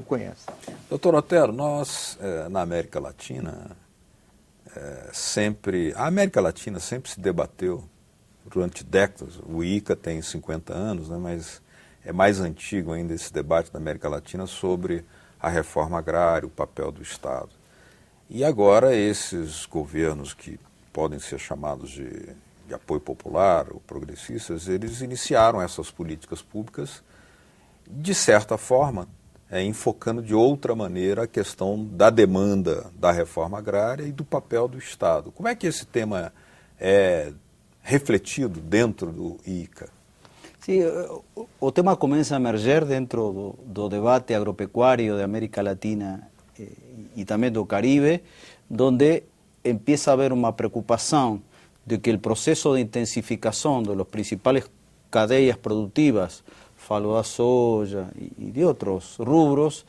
conhece. Doutor Otero, nós, na América Latina, a América Latina sempre se debateu durante décadas. O ICA tem 50 anos, né, mas é mais antigo ainda esse debate da América Latina sobre a reforma agrária, o papel do Estado. E agora esses governos que podem ser chamados de apoio popular ou progressistas, eles iniciaram essas políticas públicas, de certa forma, enfocando de outra maneira a questão da demanda da reforma agrária e do papel do Estado. Como é que esse tema é refletido dentro do ICA? Sí, o tema comienza a emerger dentro do debate agropecuario de América Latina y también do Caribe, donde empieza a haber una preocupación de que el proceso de intensificación de los principales cadenas productivas, falo da soja y de otros rubros,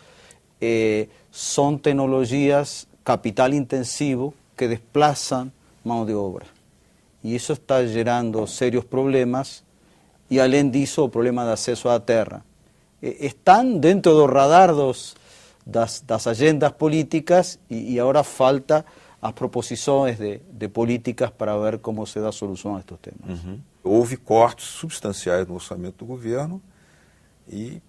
son tecnologías capital intensivo que desplazan mano de obra. Y eso está generando serios problemas. E, além disso, o problema de acesso à terra. Estão dentro do radar das agendas políticas e agora falta as proposições de políticas para ver como se dá solução a estes temas. Uhum. Houve cortes substanciais no orçamento do governo e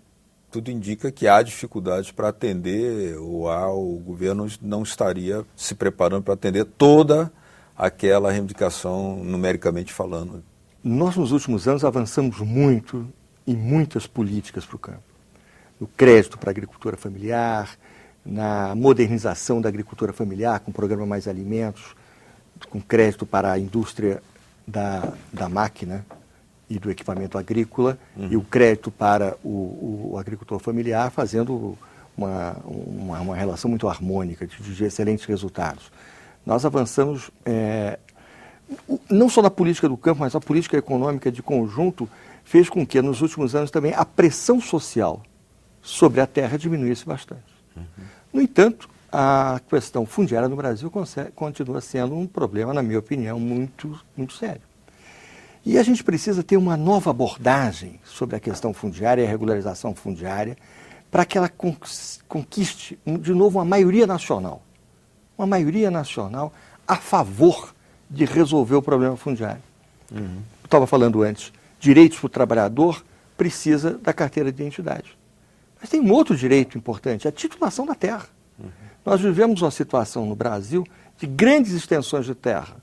tudo indica que há dificuldades para atender, o governo não estaria se preparando para atender toda aquela reivindicação numericamente falando. Nós, nos últimos anos, avançamos muito em muitas políticas para o campo. No crédito para a agricultura familiar, na modernização da agricultura familiar, com o programa Mais Alimentos, com crédito para a indústria da máquina e do equipamento agrícola, e o crédito para o agricultor familiar, fazendo uma relação muito harmônica, de excelentes resultados. Nós avançamos... não só na política do campo, mas a política econômica de conjunto fez com que, nos últimos anos também, a pressão social sobre a terra diminuísse bastante. No entanto, a questão fundiária no Brasil continua sendo um problema, na minha opinião, muito, muito sério. E a gente precisa ter uma nova abordagem sobre a questão fundiária e a regularização fundiária para que ela conquiste, de novo, uma maioria nacional. Uma maioria nacional a favor de resolver o problema fundiário. Eu estava falando antes, direitos para o trabalhador precisa da carteira de identidade. Mas tem um outro direito importante, a titulação da terra. Nós vivemos uma situação no Brasil de grandes extensões de terra,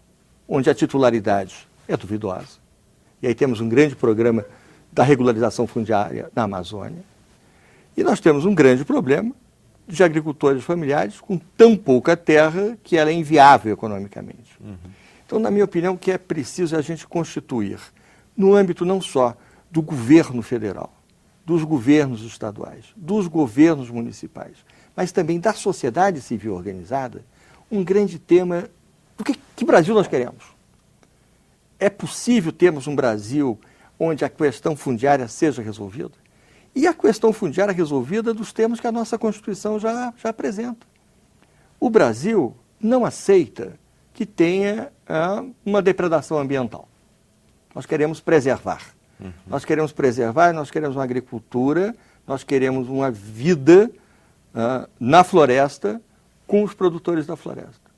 onde a titularidade é duvidosa. E aí temos um grande programa da regularização fundiária na Amazônia. E nós temos um grande problema de agricultores familiares com tão pouca terra que ela é inviável economicamente. Então, na minha opinião, o que é preciso é a gente constituir, no âmbito não só do governo federal, dos governos estaduais, dos governos municipais, mas também da sociedade civil organizada, um grande tema do que Brasil nós queremos. É possível termos um Brasil onde a questão fundiária seja resolvida? E a questão fundiária resolvida dos termos que a nossa Constituição já apresenta. O Brasil não aceita que tenha uma depredação ambiental. Nós queremos preservar. Nós queremos preservar, nós queremos uma agricultura, nós queremos uma vida na floresta com os produtores da floresta.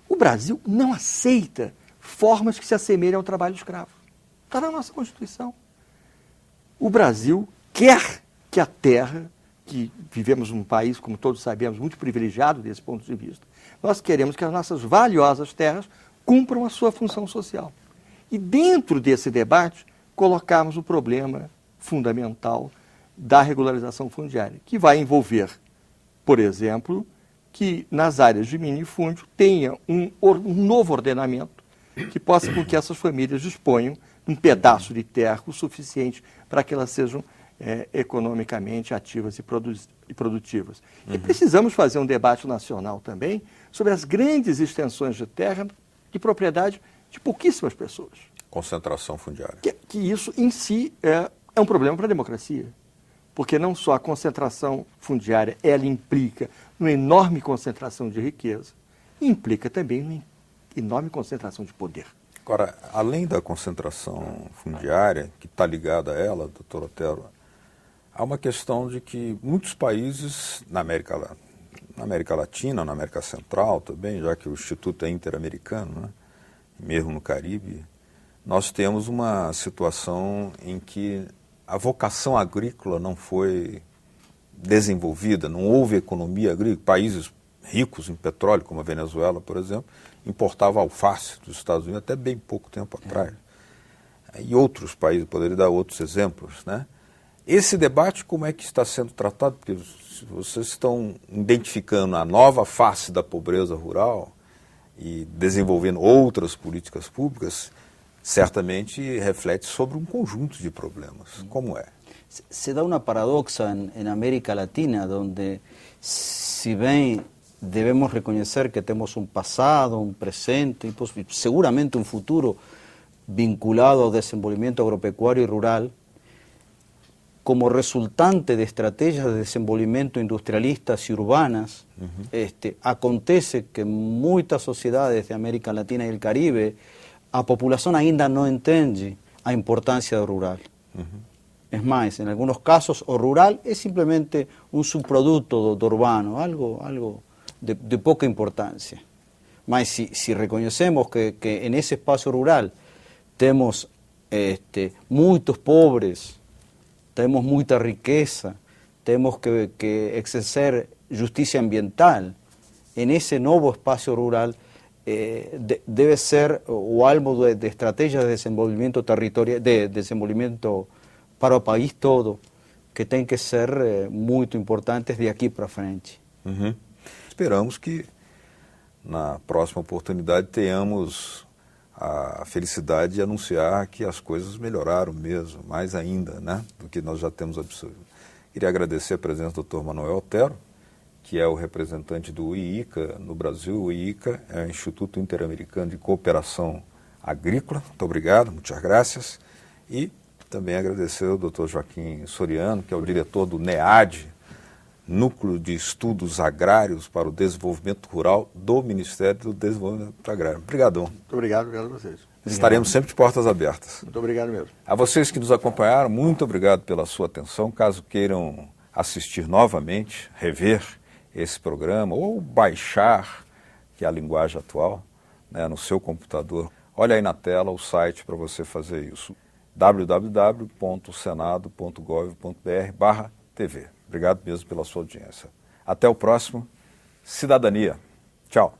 O Brasil não aceita formas que se assemelham ao trabalho escravo. Está na nossa Constituição. O Brasil quer que a terra, que vivemos num país, como todos sabemos, muito privilegiado desse ponto de vista, nós queremos que as nossas valiosas terras cumpram a sua função social. E dentro desse debate, colocarmos o problema fundamental da regularização fundiária, que vai envolver, por exemplo, que nas áreas de minifúndio tenha um novo ordenamento que possa com que essas famílias disponham de um pedaço de terra o suficiente para que elas sejam economicamente ativas e produtivas. E precisamos fazer um debate nacional também sobre as grandes extensões de terra de propriedade de pouquíssimas pessoas. Concentração fundiária. Que isso em si é um problema para a democracia. Porque não só a concentração fundiária, ela implica uma enorme concentração de riqueza, implica também uma enorme concentração de poder. Agora, além da concentração fundiária, que está ligada a ela, doutor Otero, Há uma questão de que muitos países na América Latina, na América Central também, já que o Instituto é interamericano, né, mesmo no Caribe, nós temos uma situação em que a vocação agrícola não foi desenvolvida, não houve economia agrícola. Países ricos em petróleo, como a Venezuela, por exemplo, importavam alface dos Estados Unidos até bem pouco tempo atrás. E outros países, poderia dar outros exemplos, né? Esse debate, como é que está sendo tratado? Porque vocês estão identificando a nova face da pobreza rural e desenvolvendo outras políticas públicas, certamente reflete sobre um conjunto de problemas. Como é? Se da una paradoxa en América Latina, donde si bien debemos reconocer que tenemos un pasado, un presente y seguramente un futuro vinculado al desenvolvimiento agropecuario y rural, como resultante de estrategias de desenvolvimiento industrialistas y urbanas, acontece que en muchas sociedades de América Latina y el Caribe a populación ainda no entiende a importancia do rural. Es más, en algunos casos o rural es simplemente un subproducto do urbano, algo de poca importancia. Mas si reconocemos que en ese espacio rural tenemos muchos pobres, tenemos mucha riqueza, tenemos que exercer justicia ambiental, en ese nuevo espacio rural debe ser o algo de estrategias de desenvolvimiento territorial, de desenvolvimiento para o país todo, que tem que ser muito importantes de aqui para frente. Esperamos que na próxima oportunidade tenhamos a felicidade de anunciar que as coisas melhoraram mesmo, mais ainda, né, do que nós já temos absorvido. Queria agradecer a presença do Dr. Manuel Otero, que é o representante do IICA no Brasil. O IICA é o Instituto Interamericano de Cooperação Agrícola. Muito obrigado, muitas graças. E também agradecer ao Dr. Joaquim Soriano, que é o diretor do NEAD, Núcleo de Estudos Agrários para o Desenvolvimento Rural do Ministério do Desenvolvimento Agrário. Obrigadão. Muito obrigado a vocês. Estaremos sempre de portas abertas. Muito obrigado mesmo. A vocês que nos acompanharam, muito obrigado pela sua atenção. Caso queiram assistir novamente, rever esse programa ou baixar, que é a linguagem atual, né, no seu computador, olha aí na tela o site para você fazer isso. www.senado.gov.br/TV. Obrigado mesmo pela sua audiência. Até o próximo Cidadania. Tchau.